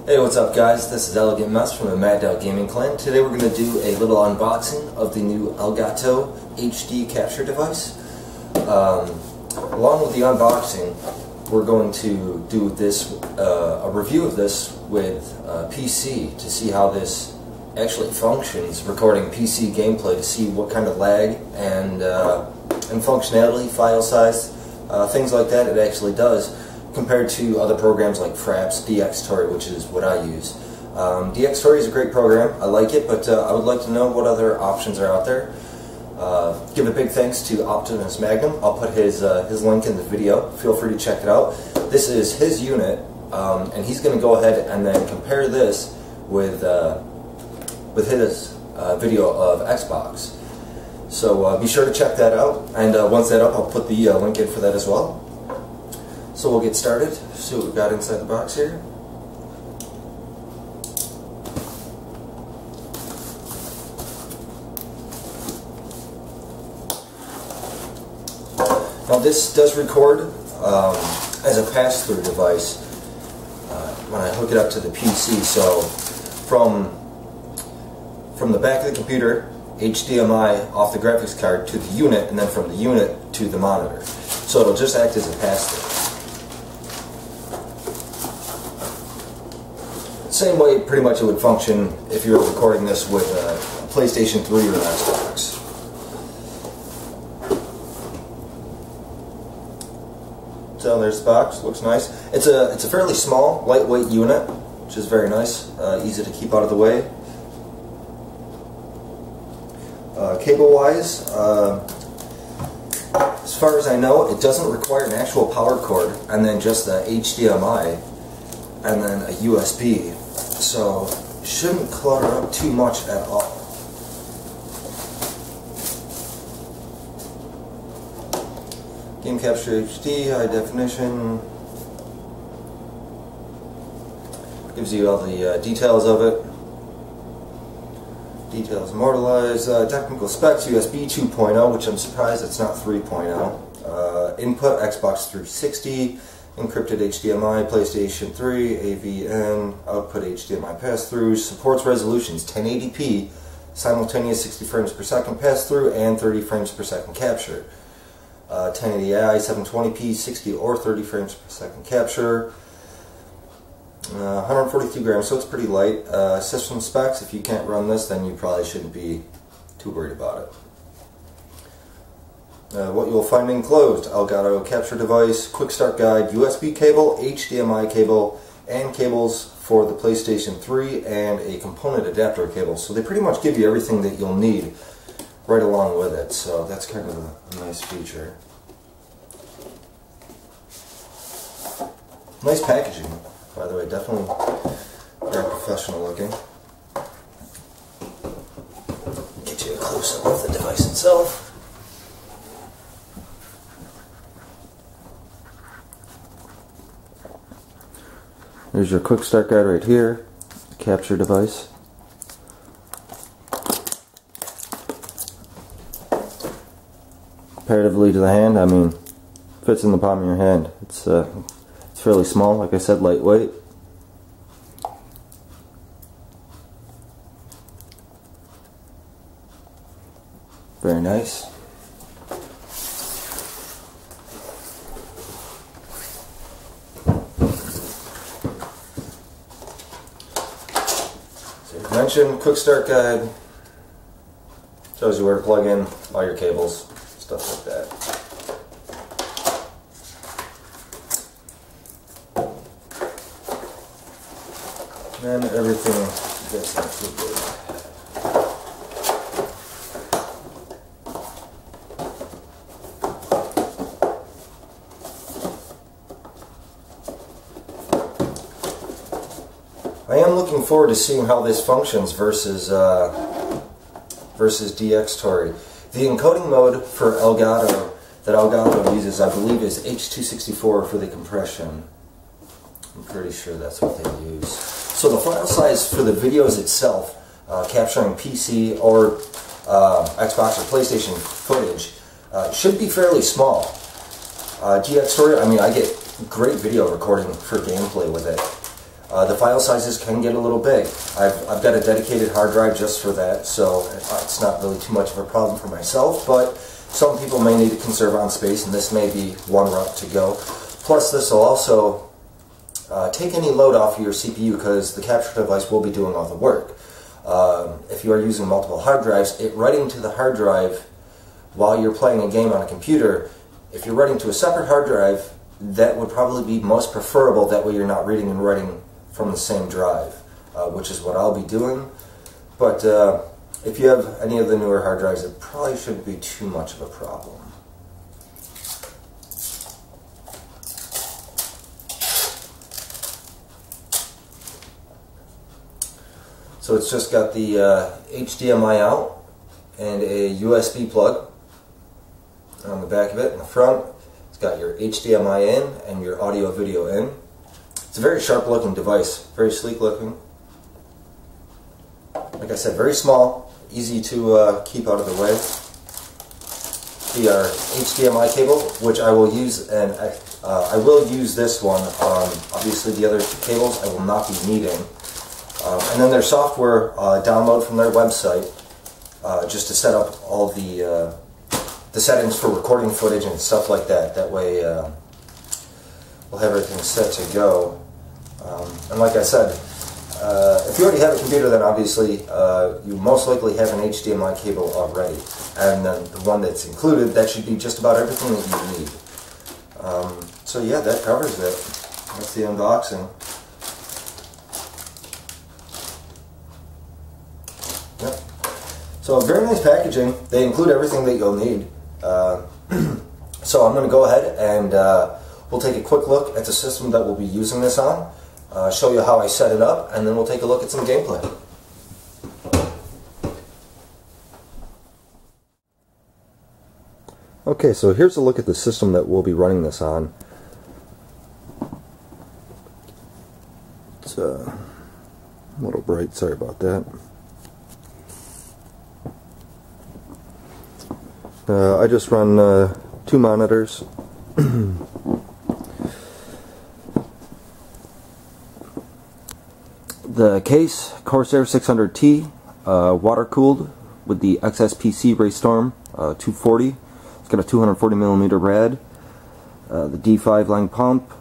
Hey, what's up guys? This is Elegant Mess from the Mad Dog Gaming Clan. Today we're going to do a little unboxing of the new Elgato HD capture device. Along with the unboxing, we're going to do this a review of this with PC to see how this actually functions, recording PC gameplay to see what kind of lag and functionality, file size, things like that it actually does, compared to other programs like Fraps, DxTory, which is what I use. DxTory is a great program, I like it, but I would like to know what other options are out there. Give a big thanks to OptimusMagnum. I'll put his link in the video. Feel free to check it out. This is his unit, and he's going to go ahead and then compare this with his video of Xbox. So be sure to check that out, and once that's up, I'll put the link in for that as well. So we'll get started, see what we've got inside the box here. Now this does record as a pass-through device when I hook it up to the PC, so from the back of the computer, HDMI off the graphics card to the unit, and then from the unit to the monitor. So it'll just act as a pass-through. Same way pretty much it would function if you were recording this with a PlayStation 3 or an Xbox. So there's the box, looks nice. It's a fairly small, lightweight unit, which is very nice, easy to keep out of the way. Cable-wise, as far as I know, it doesn't require an actual power cord, and then just the HDMI, and then a USB. So it shouldn't clutter up too much at all. Game Capture HD, high definition. Gives you all the details of it. Details immortalized. Technical specs, USB 2.0, which I'm surprised it's not 3.0. Input, Xbox 360. Encrypted HDMI, PlayStation 3, AVN, output HDMI pass-throughs, supports resolutions 1080p, simultaneous 60 frames per second pass-through, and 30 frames per second capture. 1080i, 720p, 60 or 30 frames per second capture. 142 grams, so it's pretty light. System specs, if you can't run this, then you probably shouldn't be too worried about it. What you'll find enclosed: Elgato capture device, quick start guide, USB cable, HDMI cable, and cables for the PlayStation 3, and a component adapter cable. So they pretty much give you everything that you'll need right along with it. So that's kind of a nice feature. Nice packaging, by the way, definitely very professional looking. Get you a close-up of the device itself. There's your quick start guide right here, capture device. Comparatively to the hand, I mean, fits in the palm of your hand. It's fairly small, like I said, lightweight. Very nice. Mentioned quick start guide, shows you where to plug in all your cables, stuff like that. And everything gets included. I am looking forward to seeing how this functions versus DxTory. The encoding mode for Elgato that Elgato uses, I believe, is H.264 for the compression. I'm pretty sure that's what they use. So the file size for the videos itself, capturing PC or Xbox or PlayStation footage, should be fairly small. DxTory, I mean, I get great video recording for gameplay with it. the file sizes can get a little big. I've got a dedicated hard drive just for that, so it's not really too much of a problem for myself, but some people may need to conserve on space, and this may be one route to go. Plus, this will also take any load off of your CPU, because the capture device will be doing all the work. If you are using multiple hard drives, writing to the hard drive while you're playing a game on a computer, if you're writing to a separate hard drive, that would probably be most preferable. That way you're not reading and writing from the same drive, which is what I'll be doing. But if you have any of the newer hard drives, it probably shouldn't be too much of a problem. So it's just got the HDMI out and a USB plug on the back of it. In the front, it's got your HDMI in and your audio video in. It's a very sharp looking device, very sleek looking. Like I said, very small, easy to keep out of the way. The HDMI cable, which I will use, and I will use this one. Obviously the other two cables I will not be needing. And then their software download from their website, just to set up all the settings for recording footage and stuff like that. That way we'll have everything set to go. And like I said, if you already have a computer, then obviously you most likely have an HDMI cable already. And then the one that's included, that should be just about everything that you need. So yeah, that covers it. That's the unboxing. Yep. So very nice packaging. They include everything that you'll need. So I'm going to go ahead and we'll take a quick look at the system that we'll be using this on, show you how I set it up, and then we'll take a look at some gameplay. Okay, so here's a look at the system that we'll be running this on. It's a little bright, sorry about that. I just run 2 monitors. The case, Corsair 600T, water-cooled with the XSPC Raystorm 240. It's got a 240mm rad. The D5 Lang pump.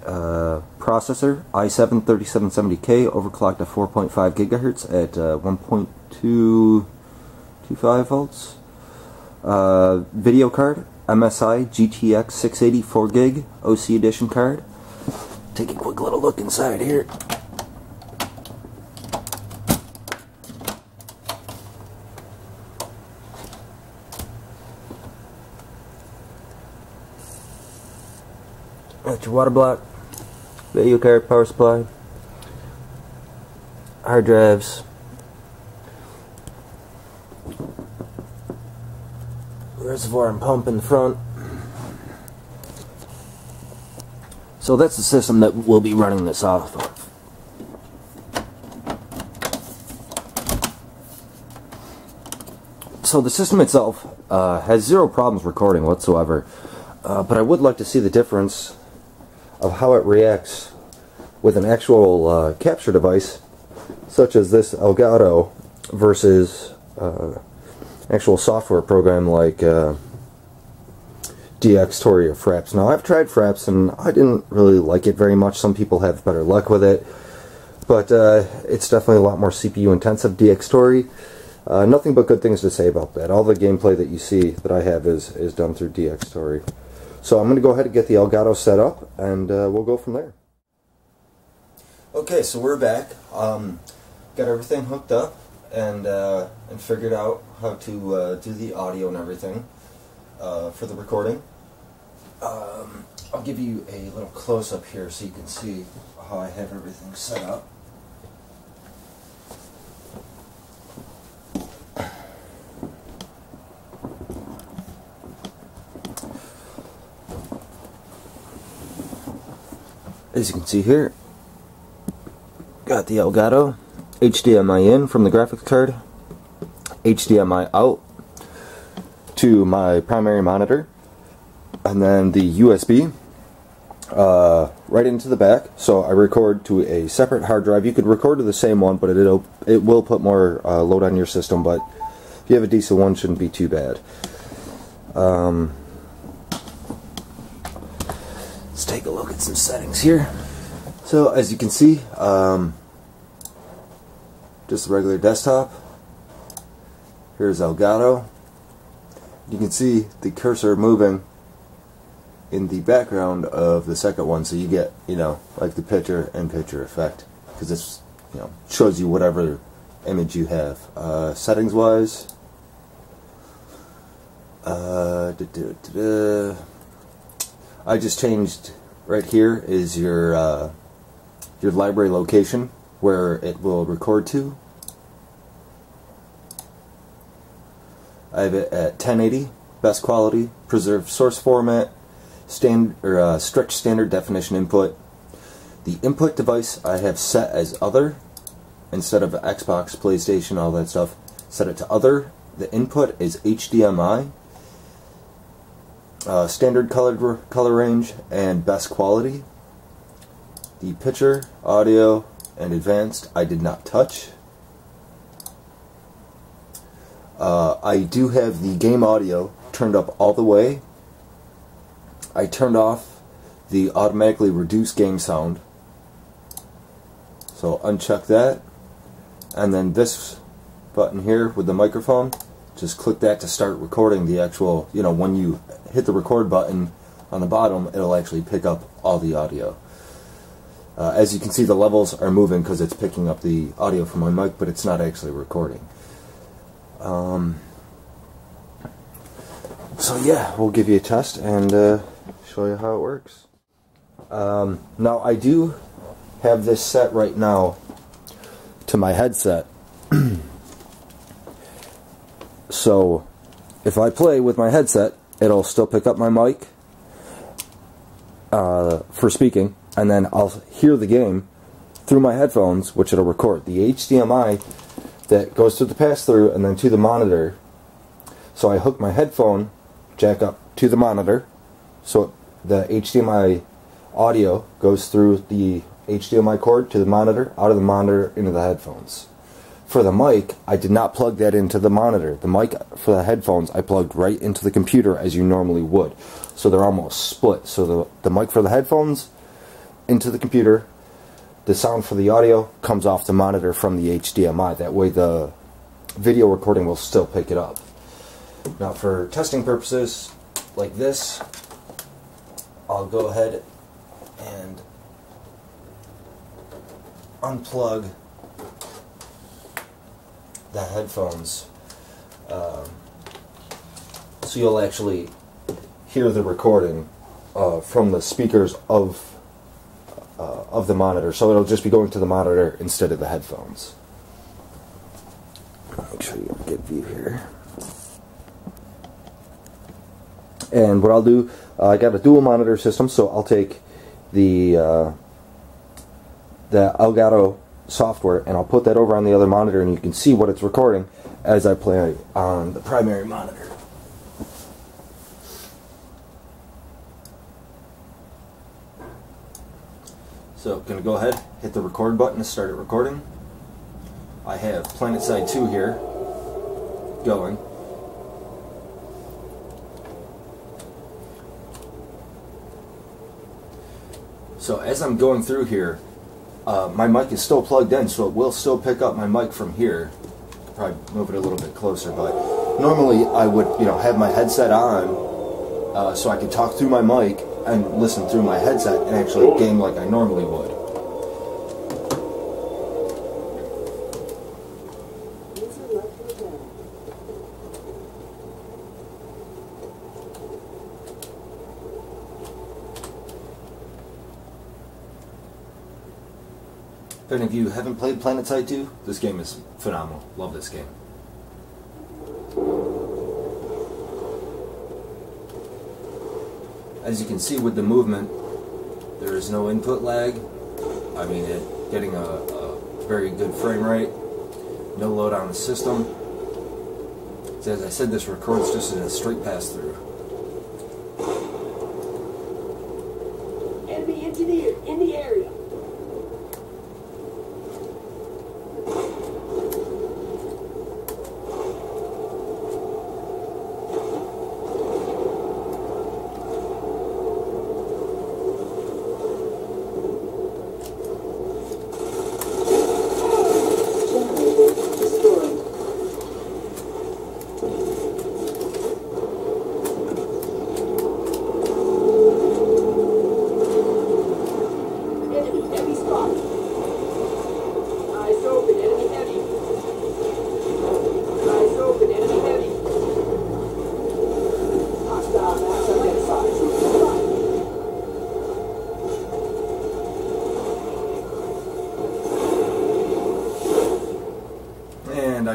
Processor, i7-3770K, overclocked to 4.5 GHz at 1.225 volts. Video card, MSI GTX 680 4GB OC edition card. Take a quick little look inside here. That's your water block, video card, power supply, hard drives, reservoir and pump in the front. So that's the system that we'll be running this off of. So the system itself has zero problems recording whatsoever, but I would like to see the difference of how it reacts with an actual capture device such as this Elgato versus actual software program like DxTory or Fraps. Now I've tried Fraps and I didn't really like it very much. Some people have better luck with it, but it's definitely a lot more CPU intensive. DxTory, nothing but good things to say about that. All the gameplay that you see that I have is done through DxTory. So I'm going to go ahead and get the Elgato set up, and we'll go from there. Okay, so we're back. Got everything hooked up and figured out how to do the audio and everything for the recording. I'll give you a little close-up here so you can see how I have everything set up. As you can see here, got the Elgato, HDMI in from the graphics card, HDMI out to my primary monitor, and then the USB right into the back. So I record to a separate hard drive. You could record to the same one, but it will put more load on your system, but if you have a decent one, it shouldn't be too bad. Let's take a look at some settings here. So as you can see, just a regular desktop. Here's Elgato. You can see the cursor moving in the background of the second one, so you get, you know, like the picture-in-picture effect, because it's, you know, shows you whatever image you have. Settings wise, I just changed right here is your library location where it will record to. I have it at 1080, best quality, preserved source format, strict standard definition input. The input device I have set as other instead of Xbox, PlayStation, all that stuff. Set it to other. The input is HDMI, standard color range, and best quality. The picture, audio, and advanced I did not touch. I do have the game audio turned up all the way. I turned off the automatically reduce game sound, so uncheck that, and then this button here with the microphone, just click that to start recording the actual, you know, when you hit the record button on the bottom, it'll actually pick up all the audio. As you can see, the levels are moving because it's picking up the audio from my mic, but it's not actually recording. So yeah, we'll give you a test and show you how it works. Now I do have this set right now to my headset. So if I play with my headset, it'll still pick up my mic for speaking, and then I'll hear the game through my headphones, which it'll record. The HDMI that goes through the pass-through and then to the monitor. So I hook my headphone jack up to the monitor, so the HDMI audio goes through the HDMI cord to the monitor, out of the monitor into the headphones. For the mic, I did not plug that into the monitor. The mic for the headphones I plugged right into the computer as you normally would. So they're almost split. So the mic for the headphones into the computer, the sound for the audio comes off the monitor from the HDMI. That way the video recording will still pick it up. Now for testing purposes like this, I'll go ahead and unplug the headphones, so you'll actually hear the recording from the speakers of the monitor. So it'll just be going to the monitor instead of the headphones. Make sure you get a good view here. And what I'll do, I got a dual monitor system, so I'll take the Elgato software and I'll put that over on the other monitor, and you can see what it's recording as I play on the primary monitor. So I'm going to go ahead, hit the record button to start it recording. I have PlanetSide 2 here going. So as I'm going through here, my mic is still plugged in, so it will still pick up my mic from here. Probably move it a little bit closer, but normally I would, you know, have my headset on so I could talk through my mic and listen through my headset and actually game like I normally would. If any of you haven't played PlanetSide 2, this game is phenomenal. Love this game. As you can see with the movement, there is no input lag. I mean, getting a very good frame rate. No load on the system. So as I said, this records just in a straight pass-through.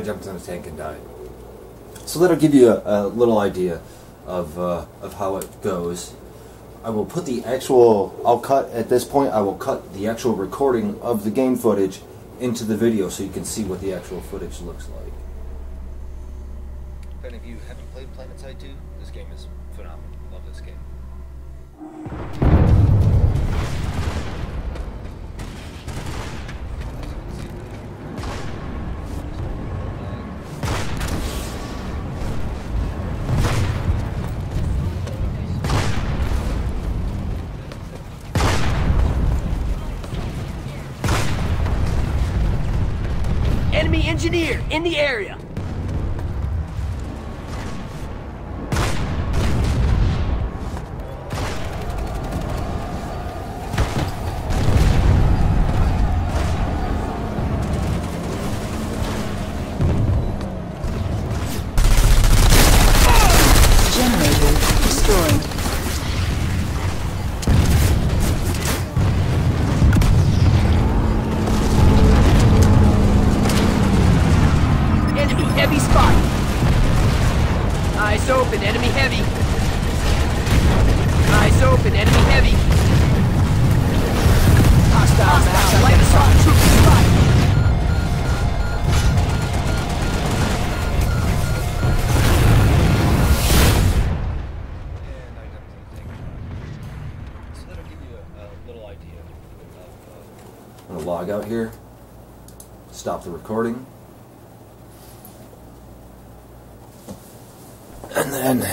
I jumped in the tank and died. So that'll give you a little idea of how it goes. I will put the actual, at this point, I will cut the actual recording of the game footage into the video so you can see what the actual footage looks like. If any of you haven't played PlanetSide 2, this game is phenomenal. Love this game. Enemy engineer in the area. Generator destroyed. Enemy heavy spot. Eyes open, enemy heavy. Eyes open, enemy heavy. Hostile light assault troops spotted. So that'll give you a little idea of... I'm going to log out here, stop the recording, and then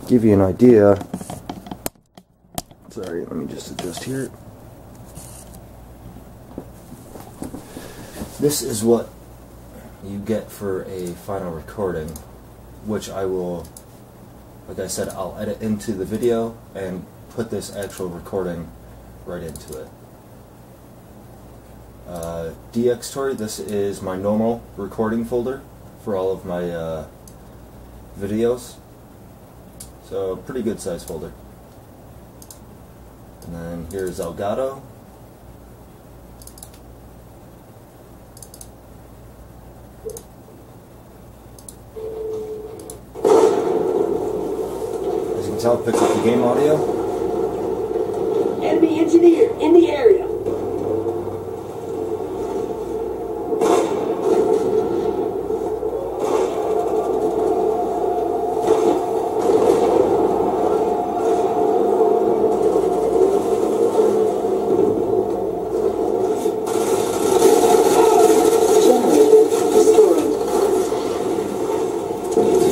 give you an idea. Sorry, let me just adjust here. This is what you get for a final recording, which I will, like I said, I'll edit into the video and put this actual recording right into it. DxTory, this is my normal recording folder for all of my videos. So pretty good size folder. And then here's Elgato. As you can tell, it picks up the game audio. Enemy engineer in the area.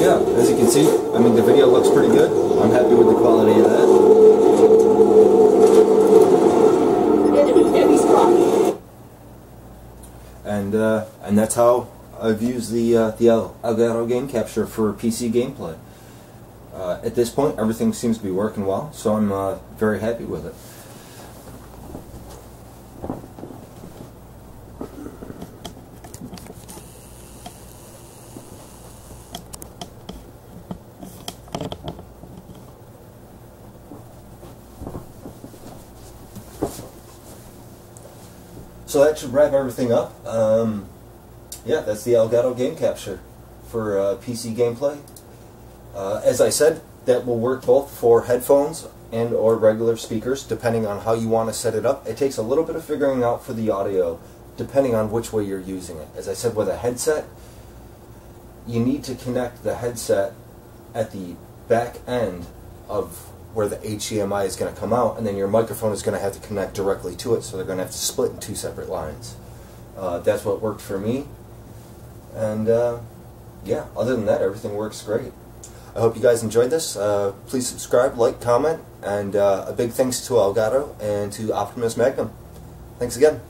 Yeah, as you can see, I mean, the video looks pretty good. I'm happy with the quality of that. Enemy heavy spot. And that's how I've used the Elgato game capture for PC gameplay. At this point, everything seems to be working well, so I'm very happy with it. So that should wrap everything up. Yeah, that's the Elgato game capture for PC gameplay. As I said, that will work both for headphones and or regular speakers, depending on how you want to set it up. It takes a little bit of figuring out for the audio, depending on which way you're using it. As I said, with a headset, you need to connect the headset at the back end of where the HDMI is going to come out, and then your microphone is going to have to connect directly to it, so they're going to have to split in two separate lines. That's what worked for me, and yeah, other than that, everything works great. I hope you guys enjoyed this. Please subscribe, like, comment, and a big thanks to Elgato and to OptimusMagnum. Thanks again.